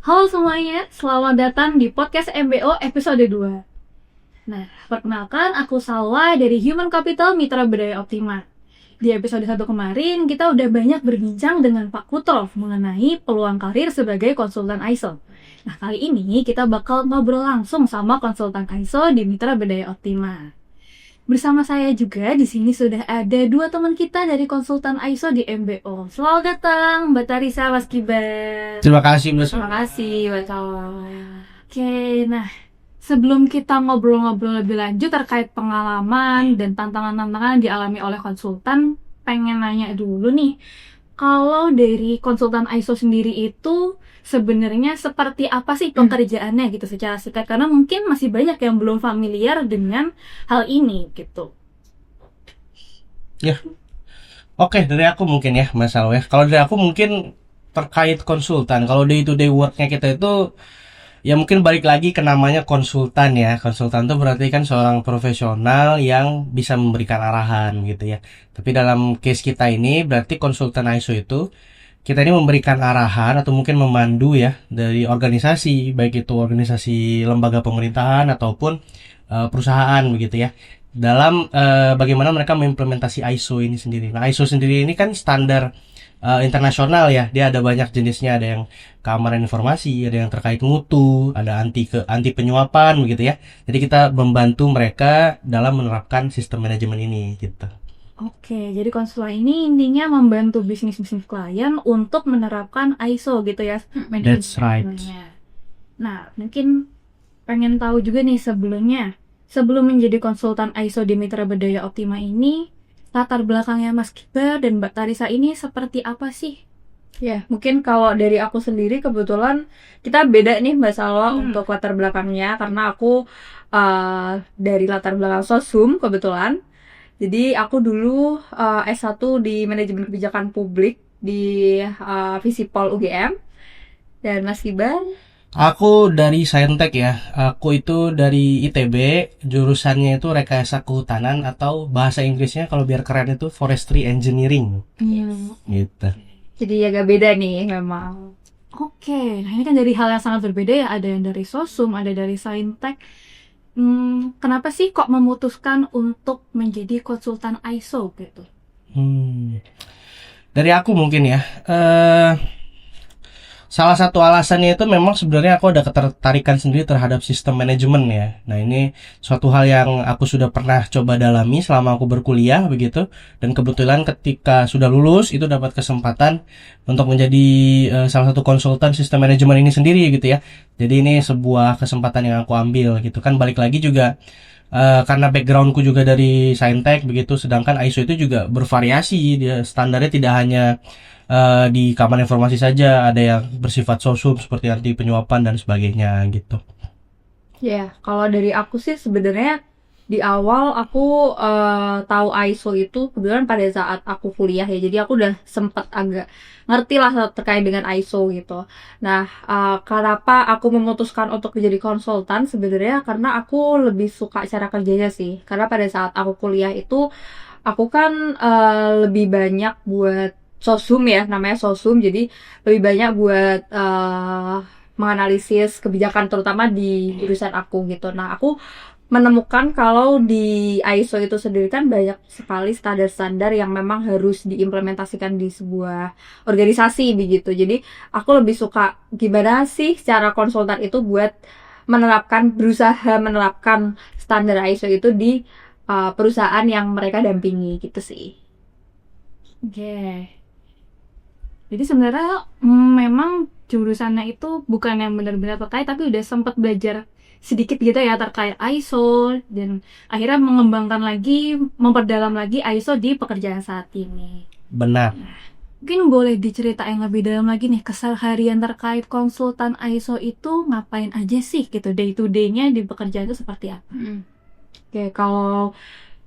Halo semuanya, selamat datang di podcast MBO episode 2. Nah, perkenalkan aku Salwa dari Human Capital Mitra Berdaya Optima. Di episode 1 kemarin, kita udah banyak berbincang dengan Pak Kutrov mengenai peluang karir sebagai konsultan ISO. Nah, kali ini kita bakal ngobrol langsung sama konsultan ISO di Mitra Berdaya Optima. Bersama saya juga di sini sudah ada dua teman kita dari konsultan ISO di MBO. Selamat datang, Mbak Tarisa, Mas Kibar. Terima kasih Mbak. Terima kasih, Mbak Salwa. Oke, nah sebelum kita ngobrol-ngobrol lebih lanjut terkait pengalaman dan tantangan-tantangan yang dialami oleh konsultan, pengen nanya dulu nih, kalau dari konsultan ISO sendiri itu sebenarnya seperti apa sih pekerjaannya gitu secara singkat, karena mungkin masih banyak yang belum familiar dengan hal ini gitu. Ya, oke, dari aku mungkin ya Mas Alwe. Kalau dari aku mungkin terkait konsultan, kalau day to day worknya kita itu ya mungkin balik lagi ke namanya konsultan ya. Konsultan itu berarti kan seorang profesional yang bisa memberikan arahan gitu ya. Tapi dalam case kita ini berarti konsultan ISO itu kita ini memberikan arahan atau mungkin memandu ya dari organisasi, baik itu organisasi lembaga pemerintahan ataupun perusahaan begitu ya, dalam bagaimana mereka mengimplementasi ISO ini sendiri. Nah, ISO sendiri ini kan standar internasional ya, dia ada banyak jenisnya, ada yang keamanan informasi, ada yang terkait mutu, ada anti penyuapan begitu ya. Jadi kita membantu mereka dalam menerapkan sistem manajemen ini gitu. Oke, jadi konsultan ini intinya membantu bisnis-bisnis klien untuk menerapkan ISO gitu ya. That's right. Nah, mungkin pengen tahu juga nih sebelum menjadi konsultan ISO di Mitra Berdaya Optima ini, latar belakangnya Mas Kibar dan Mbak Tarisa ini seperti apa sih? Ya, mungkin kalau dari aku sendiri kebetulan kita beda nih Mbak Salwa untuk latar belakangnya, karena aku dari latar belakang Sosum kebetulan. Jadi aku dulu S1 di Manajemen Kebijakan Publik di Visipol UGM. Dan Mas Kibar? Aku dari Saintek ya. Aku itu dari ITB, jurusannya itu rekayasa kehutanan atau bahasa Inggrisnya kalau biar keren itu forestry engineering. Gitu. Jadi agak beda nih memang. Oke, nah ini kan dari hal yang sangat berbeda ya. Ada yang dari Sosum, ada dari Saintek. Kenapa sih kok memutuskan untuk menjadi konsultan ISO gitu? Dari aku mungkin ya. Salah satu alasannya itu memang sebenarnya aku ada ketertarikan sendiri terhadap sistem manajemen ya. Nah, ini suatu hal yang aku sudah pernah coba dalami selama aku berkuliah begitu. Dan kebetulan ketika sudah lulus itu dapat kesempatan untuk menjadi salah satu konsultan sistem manajemen ini sendiri gitu ya. Jadi ini sebuah kesempatan yang aku ambil gitu kan. Balik lagi juga karena backgroundku juga dari Saintek begitu, sedangkan ISO itu juga bervariasi, dia standarnya tidak hanya di keamanan informasi saja, ada yang bersifat sosum seperti anti penyuapan dan sebagainya gitu. Ya, kalau dari aku sih sebenarnya di awal aku tahu ISO itu kebetulan pada saat aku kuliah ya, jadi aku udah sempet agak ngerti lah terkait dengan ISO gitu. Nah, kenapa aku memutuskan untuk menjadi konsultan sebenarnya karena aku lebih suka cara kerjanya sih. Karena pada saat aku kuliah itu aku kan lebih banyak buat Sosum ya, namanya Sosum, jadi lebih banyak buat menganalisis kebijakan terutama di jurusan aku gitu. Nah, aku menemukan kalau di ISO itu sendiri kan banyak sekali standar-standar yang memang harus diimplementasikan di sebuah organisasi begitu. Jadi aku lebih suka gimana sih cara konsultan itu buat berusaha menerapkan standar ISO itu di perusahaan yang mereka dampingi gitu sih. Oke. Jadi sebenarnya memang jurusannya itu bukan yang benar-benar terkait, tapi udah sempat belajar sedikit gitu ya terkait ISO, dan akhirnya mengembangkan lagi, memperdalam lagi ISO di pekerjaan saat ini. Benar. Mungkin boleh diceritain lebih dalam lagi nih, keseharian terkait konsultan ISO itu ngapain aja sih gitu, day to day-nya di pekerjaan itu seperti apa? Oke, kalau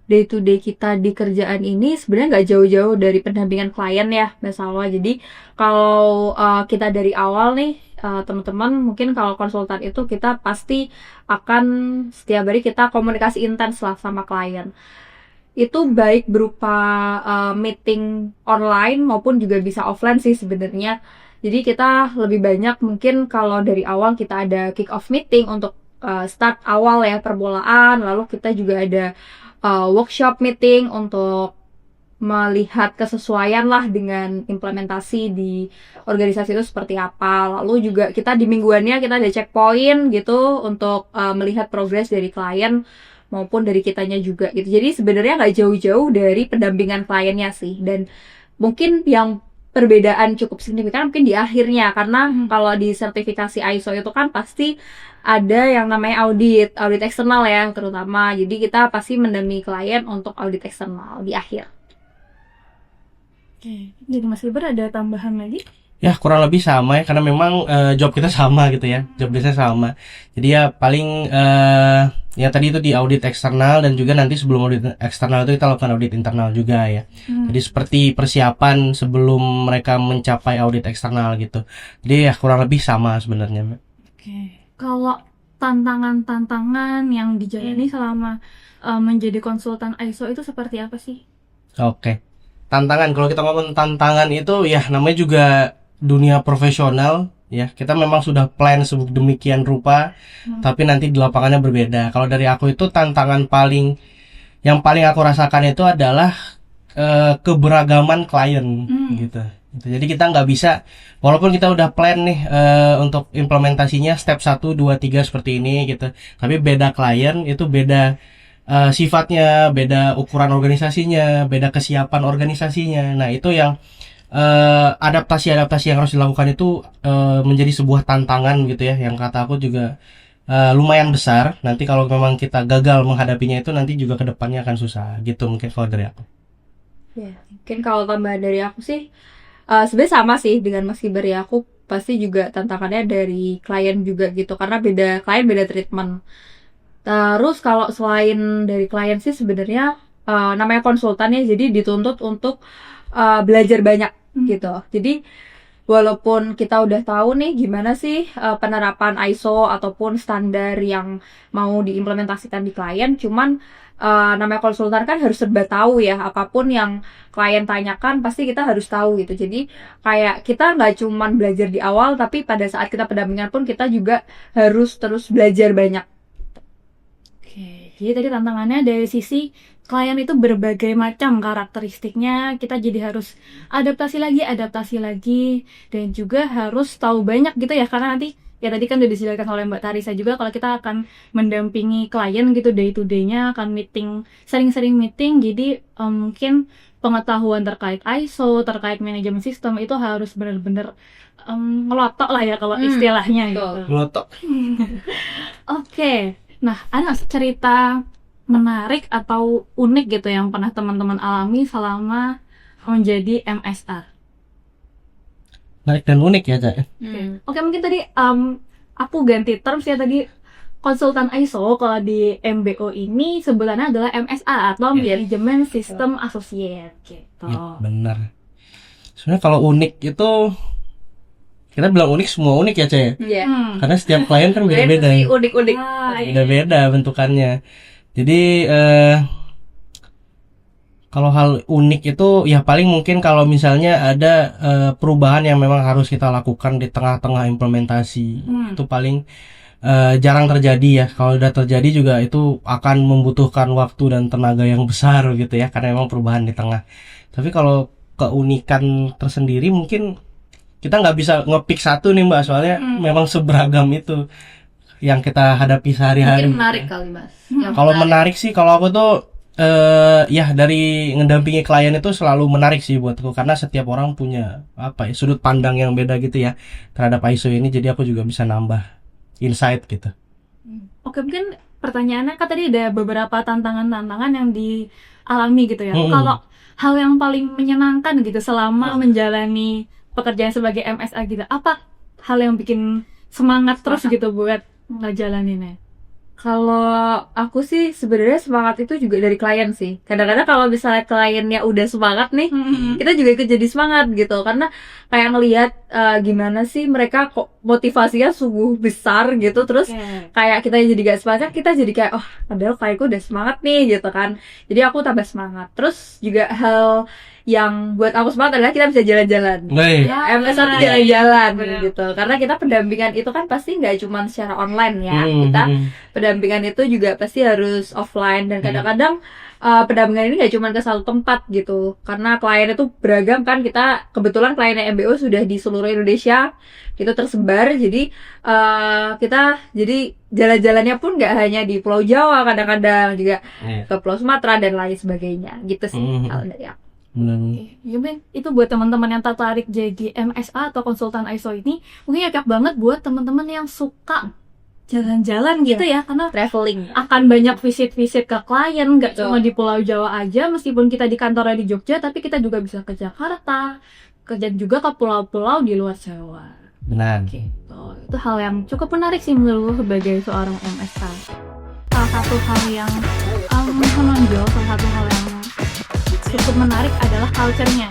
day to day kita di kerjaan ini sebenarnya nggak jauh-jauh dari pendampingan klien ya Mbak Salwa. Jadi kalau kita dari awal nih teman-teman, mungkin kalau konsultan itu kita pasti akan setiap hari kita komunikasi intens lah sama klien. Itu baik berupa meeting online maupun juga bisa offline sih sebenarnya. Jadi kita lebih banyak mungkin kalau dari awal kita ada kick off meeting untuk start awal ya permulaan, lalu kita juga ada workshop meeting untuk melihat kesesuaian lah dengan implementasi di organisasi itu seperti apa. Lalu juga kita di mingguannya kita ada checkpoint gitu untuk melihat progres dari klien maupun dari kitanya juga gitu. Jadi sebenarnya nggak jauh-jauh dari pendampingan kliennya sih. Dan mungkin yang perbedaan cukup signifikan mungkin di akhirnya, karena kalau di sertifikasi ISO itu kan pasti ada yang namanya audit eksternal ya terutama. Jadi kita pasti mendampingi klien untuk audit eksternal di akhir. Oke, jadi Mas Gilbert ada tambahan lagi? Ya kurang lebih sama ya, karena memang job kita sama gitu ya, job desknya sama. Jadi ya paling ya tadi itu di audit eksternal, dan juga nanti sebelum audit eksternal itu kita lakukan audit internal juga ya. Jadi seperti persiapan sebelum mereka mencapai audit eksternal gitu. Jadi ya kurang lebih sama sebenarnya. Oke. Kalau tantangan-tantangan yang dijalani selama menjadi konsultan ISO itu seperti apa sih? Oke. Tantangan, kalau kita ngomong tantangan itu ya namanya juga dunia profesional ya. Kita memang sudah plan sedemikian rupa, tapi nanti di lapangannya berbeda. Kalau dari aku itu tantangan yang paling aku rasakan itu adalah keberagaman klien gitu. Jadi kita nggak bisa, walaupun kita udah plan nih untuk implementasinya step 1, 2, 3 seperti ini gitu, tapi beda klien itu beda sifatnya, beda ukuran organisasinya, beda kesiapan organisasinya. Nah itu yang adaptasi yang harus dilakukan itu menjadi sebuah tantangan gitu ya, yang kata aku juga lumayan besar. Nanti kalau memang kita gagal menghadapinya itu nanti juga kedepannya akan susah gitu, mungkin kalau dari aku. Ya, mungkin kalau tambahan dari aku sih sebenarnya sama sih dengan Mas Kiber ya. Aku pasti juga tantangannya dari klien juga gitu, karena beda klien beda treatment. Terus kalau selain dari klien sih sebenarnya namanya konsultan ya, jadi dituntut untuk belajar banyak gitu. Jadi walaupun kita udah tahu nih gimana sih penerapan ISO ataupun standar yang mau diimplementasikan di klien, cuman namanya konsultan kan harus serba tahu ya, apapun yang klien tanyakan pasti kita harus tahu gitu. Jadi kayak kita nggak cuman belajar di awal, tapi pada saat kita pendampingan pun kita juga harus terus belajar banyak. Oke, jadi tadi tantangannya dari sisi klien itu berbagai macam karakteristiknya, kita jadi harus adaptasi lagi, dan juga harus tahu banyak gitu ya, karena nanti ya tadi kan udah dijelaskan oleh Mbak Tarisa juga, kalau kita akan mendampingi klien gitu day to day-nya, akan sering-sering meeting, jadi mungkin pengetahuan terkait ISO, terkait manajemen sistem itu harus benar-benar ngelotok lah ya kalau istilahnya gitu. Ngelotok. Oke. Nah, ada cerita menarik atau unik gitu yang pernah teman-teman alami selama menjadi MSA? Menarik dan unik ya, Cak. Oke, mungkin tadi aku ganti terms ya, tadi konsultan ISO kalau di MBO ini sebutannya adalah MSA atau Manajemen System Associate gitu. Ya, benar. Sebenarnya kalau unik itu kita bilang unik, semua unik ya, Cak. Iya. Karena setiap klien kan beda-beda. Unik-unik. Beda-beda bentukannya. Jadi kalau hal unik itu ya paling mungkin kalau misalnya ada perubahan yang memang harus kita lakukan di tengah-tengah implementasi. Itu paling jarang terjadi ya. Kalau udah terjadi juga itu akan membutuhkan waktu dan tenaga yang besar gitu ya, karena memang perubahan di tengah. Tapi kalau keunikan tersendiri mungkin kita nggak bisa nge-pick satu nih Mbak, soalnya memang seberagam itu yang kita hadapi sehari-hari. Mungkin menarik kali Mas. Kalau menarik sih, kalau aku tuh ya dari ngedampingi klien itu selalu menarik sih buatku, karena setiap orang punya sudut pandang yang beda gitu ya terhadap ISO ini, jadi aku juga bisa nambah insight gitu. Oke, mungkin pertanyaannya kan tadi ada beberapa tantangan-tantangan yang dialami gitu ya. Kalau hal yang paling menyenangkan gitu selama menjalani pekerjaan sebagai MSA gitu, apa hal yang bikin semangat terus gitu buat ngejalaninnya? Kalau aku sih sebenarnya semangat itu juga dari klien sih. Kadang-kadang kalau misalnya kliennya udah semangat nih, kita juga ikut jadi semangat gitu. Karena kayak ngelihat gimana sih mereka kok motivasinya sungguh besar gitu. Terus kayak kita jadi gak semangat, kita jadi kayak padahal klienku udah semangat nih gitu kan. Jadi aku tambah semangat. Terus juga hal yang buat aku semangat adalah kita bisa jalan-jalan. Baik. MSA tuh jalan-jalan gitu. Karena kita pendampingan itu kan pasti nggak cuma secara online ya. Kita pendampingan itu juga pasti harus offline, dan kadang-kadang pendampingan ini nggak cuma ke satu tempat gitu. Karena klien itu beragam kan. Kita kebetulan kliennya MBO sudah di seluruh Indonesia. Itu tersebar, jadi kita jadi jalan-jalannya pun nggak hanya di Pulau Jawa, kadang-kadang juga ke Pulau Sumatera dan lain sebagainya gitu sih kalau dari aku. Benar. Ya Ben, itu buat teman-teman yang tertarik jadi MSA atau konsultan ISO ini mungkin cocok banget buat teman-teman yang suka jalan-jalan gitu ya, karena Traveling. akan banyak visit-visit ke klien, nggak Betul. cuma di Pulau Jawa aja. Meskipun kita di kantornya di Jogja, tapi kita juga bisa ke Jakarta, kerja juga ke pulau-pulau di luar Jawa. Benar. Gitu. Itu hal yang cukup menarik sih menurut gue sebagai seorang MSA. Salah satu hal yang menonjol, salah satu hal yang cukup menarik adalah culture-nya.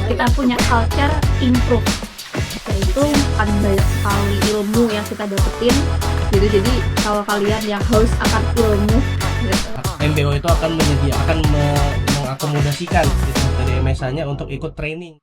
Kita punya culture improve, yaitu akan banyak sekali ilmu yang kita dapetin gitu. Jadi kalau kalian yang haus akan ilmu gitu, MBO itu akan mengakomodasikan gitu, dari MSA-nya untuk ikut training.